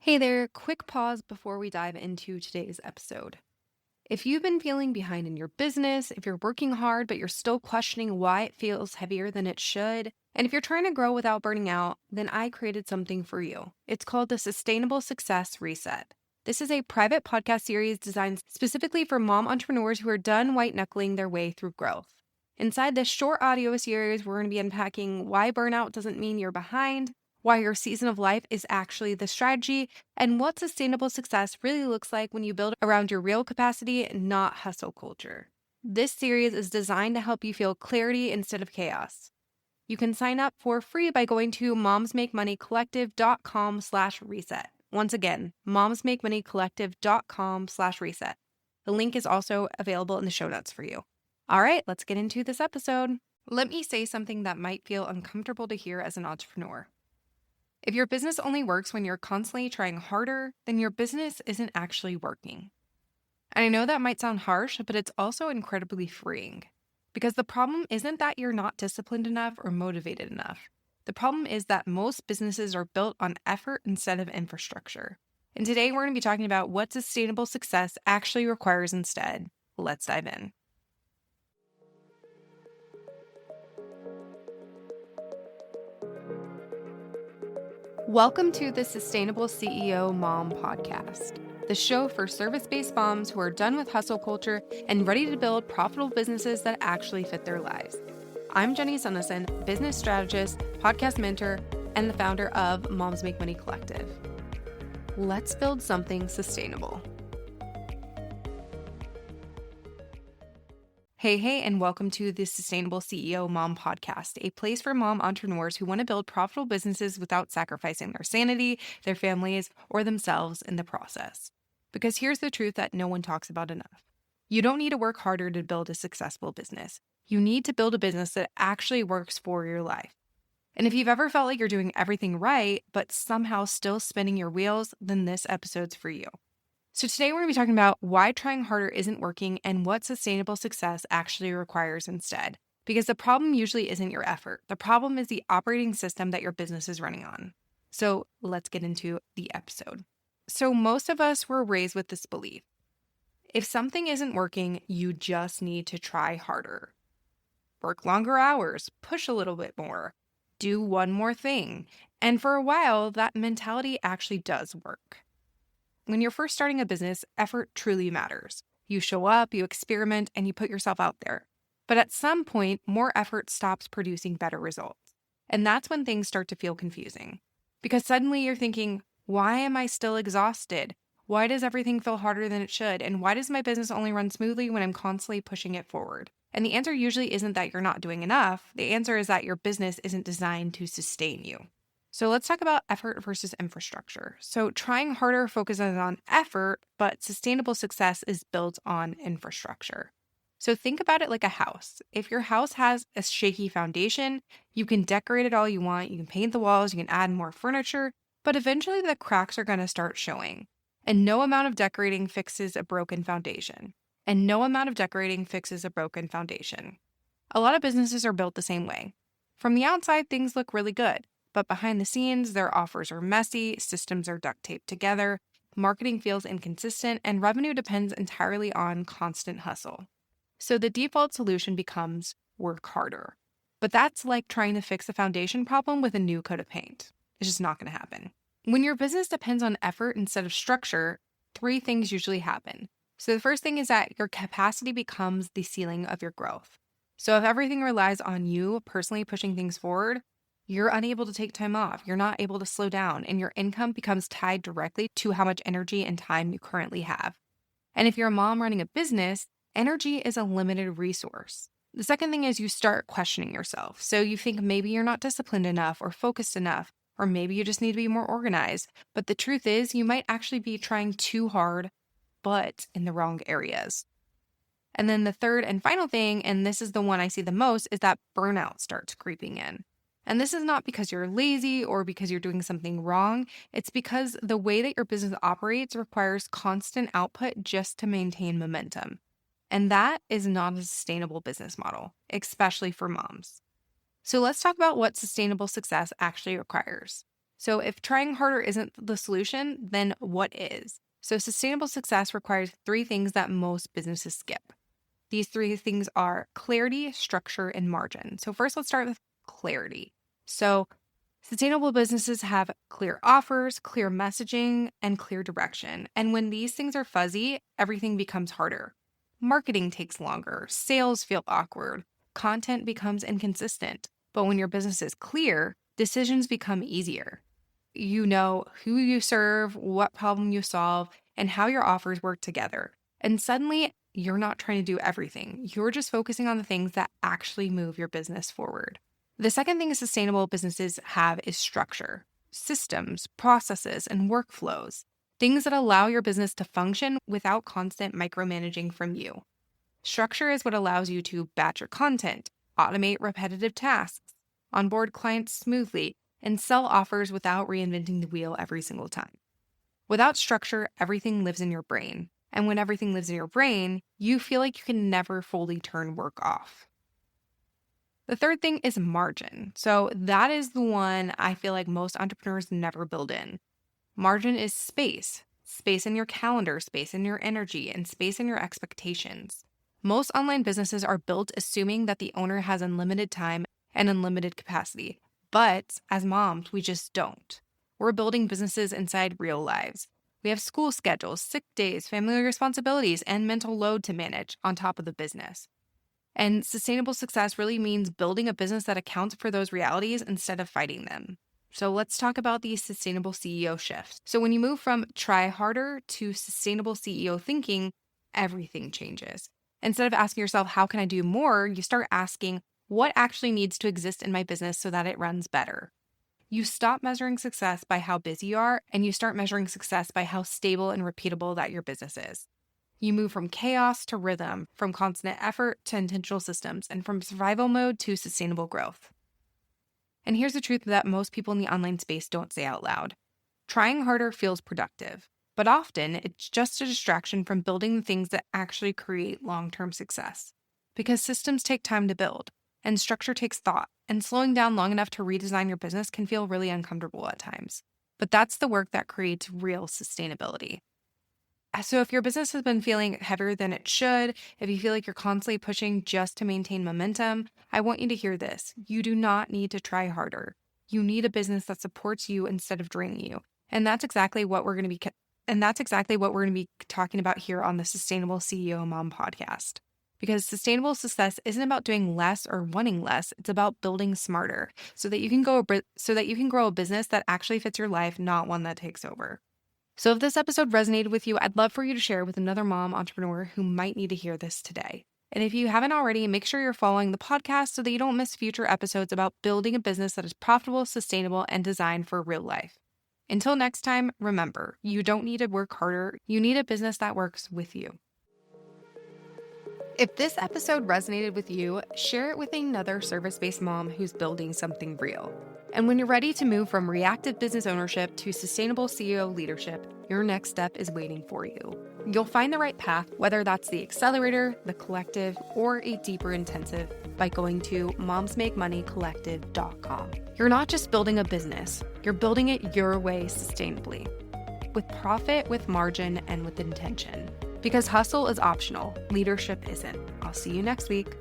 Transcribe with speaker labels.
Speaker 1: Hey there, quick pause before we dive into today's episode. If you've been feeling behind in your business, if you're working hard but you're still questioning why it feels heavier than it should, and if you're trying to grow without burning out, then I created something for you. It's called the Sustainable Success Reset. This is a private podcast series designed specifically for mom entrepreneurs who are done white knuckling their way through growth. Inside this short audio series, we're going to be unpacking why burnout doesn't mean you're behind, why your season of life is actually the strategy, and what sustainable success really looks like when you build around your real capacity, not hustle culture. This series is designed to help you feel clarity instead of chaos. You can sign up for free by going to momsmakemoneycollective.com/reset. Once again, momsmakemoneycollective.com/reset. The link is also available in the show notes for you. All right, let's get into this episode. Let me say something that might feel uncomfortable to hear as an entrepreneur. If your business only works when you're constantly trying harder, then your business isn't actually working. And I know that might sound harsh, but it's also incredibly freeing. Because the problem isn't that you're not disciplined enough or motivated enough. The problem is that most businesses are built on effort instead of infrastructure. And today we're going to be talking about what sustainable success actually requires instead. Let's dive in. Welcome to the Sustainable CEO Mom Podcast, the show for service-based moms who are done with hustle culture and ready to build profitable businesses that actually fit their lives. I'm Jenny Sunnison, business strategist, podcast mentor, and the founder of Moms Make Money Collective. Let's build something sustainable. Hey, and welcome to the Sustainable CEO Mom Podcast, a place for mom entrepreneurs who want to build profitable businesses without sacrificing their sanity, their families, or themselves in the process. Because here's the truth that no one talks about enough. You don't need to work harder to build a successful business. You need to build a business that actually works for your life. And if you've ever felt like you're doing everything right, but somehow still spinning your wheels, then this episode's for you. So today we're going to be talking about why trying harder isn't working and what sustainable success actually requires instead. Because the problem usually isn't your effort. The problem is the operating system that your business is running on. So let's get into the episode. So most of us were raised with this belief. If something isn't working, you just need to try harder. Work longer hours, push a little bit more, do one more thing. And for a while, that mentality actually does work. When you're first starting a business, effort truly matters. You show up, you experiment, and you put yourself out there. But at some point, more effort stops producing better results. And that's when things start to feel confusing. Because suddenly you're thinking, why am I still exhausted? Why does everything feel harder than it should? And why does my business only run smoothly when I'm constantly pushing it forward? And the answer usually isn't that you're not doing enough. The answer is that your business isn't designed to sustain you. So let's talk about effort versus infrastructure. So trying harder focuses on effort, but sustainable success is built on infrastructure. So think about it like a house. If your house has a shaky foundation, you can decorate it all you want, you can paint the walls, you can add more furniture, but eventually the cracks are going to start showing. And no amount of decorating fixes a broken foundation. And no amount of decorating fixes a broken foundation. A lot of businesses are built the same way. From the outside, things look really good. But behind the scenes, their offers are messy, systems are duct taped together, marketing feels inconsistent, and revenue depends entirely on constant hustle. So the default solution becomes work harder. But that's like trying to fix a foundation problem with a new coat of paint. It's just not going to happen. When your business depends on effort instead of structure, three things usually happen. So the first thing is that your capacity becomes the ceiling of your growth. So if everything relies on you personally pushing things forward, you're unable to take time off, you're not able to slow down, and your income becomes tied directly to how much energy and time you currently have. And if you're a mom running a business, energy is a limited resource. The second thing is you start questioning yourself. So you think maybe you're not disciplined enough or focused enough, or maybe you just need to be more organized. But the truth is you might actually be trying too hard, but in the wrong areas. And then the third and final thing, and this is the one I see the most, is that burnout starts creeping in. And this is not because you're lazy or because you're doing something wrong. It's because the way that your business operates requires constant output just to maintain momentum. And that is not a sustainable business model, especially for moms. So let's talk about what sustainable success actually requires. So if trying harder isn't the solution, then what is? So sustainable success requires three things that most businesses skip. These three things are clarity, structure, and margin. So first, let's start with clarity. So sustainable businesses have clear offers, clear messaging, and clear direction. And when these things are fuzzy, everything becomes harder. Marketing takes longer, sales feel awkward, content becomes inconsistent. But when your business is clear, decisions become easier. You know who you serve, what problem you solve, and how your offers work together. And suddenly, you're not trying to do everything. You're just focusing on the things that actually move your business forward. The second thing sustainable businesses have is structure, systems, processes, and workflows, things that allow your business to function without constant micromanaging from you. Structure is what allows you to batch your content, automate repetitive tasks, onboard clients smoothly, and sell offers without reinventing the wheel every single time. Without structure, everything lives in your brain. And when everything lives in your brain, you feel like you can never fully turn work off. The third thing is margin. So that is the one I feel like most entrepreneurs never build in. Margin is space in your calendar, space in your energy, and space in your expectations. Most online businesses are built assuming that the owner has unlimited time and unlimited capacity. But as moms, we just don't. We're building businesses inside real lives. We have school schedules, sick days, family responsibilities, and mental load to manage on top of the business. And sustainable success really means building a business that accounts for those realities instead of fighting them. So let's talk about the sustainable CEO shift. So when you move from try harder to sustainable CEO thinking, everything changes. Instead of asking yourself, how can I do more? You start asking, what actually needs to exist in my business so that it runs better? You stop measuring success by how busy you are, and you start measuring success by how stable and repeatable that your business is. You move from chaos to rhythm, from constant effort to intentional systems, and from survival mode to sustainable growth. And here's the truth that most people in the online space don't say out loud. Trying harder feels productive, but often it's just a distraction from building the things that actually create long-term success. Because systems take time to build, and structure takes thought, and slowing down long enough to redesign your business can feel really uncomfortable at times. But that's the work that creates real sustainability. So if your business has been feeling heavier than it should, if you feel like you're constantly pushing just to maintain momentum, I want you to hear this. You do not need to try harder. You need a business that supports you instead of draining you. And that's exactly what we're going to be talking about here on the Sustainable CEO Mom podcast. Because sustainable success isn't about doing less or wanting less. It's about building smarter so that you can grow a business that actually fits your life, not one that takes over. So if this episode resonated with you, I'd love for you to share with another mom entrepreneur who might need to hear this today. And if you haven't already, make sure you're following the podcast so that you don't miss future episodes about building a business that is profitable, sustainable, and designed for real life. Until next time, remember, you don't need to work harder. You need a business that works with you. If this episode resonated with you, share it with another service-based mom who's building something real. And when you're ready to move from reactive business ownership to sustainable CEO leadership, your next step is waiting for you. You'll find the right path, whether that's the accelerator, the collective, or a deeper intensive, by going to momsmakemoneycollective.com. You're not just building a business, you're building it your way sustainably. With profit, with margin, and with intention. Because hustle is optional, leadership isn't. I'll see you next week.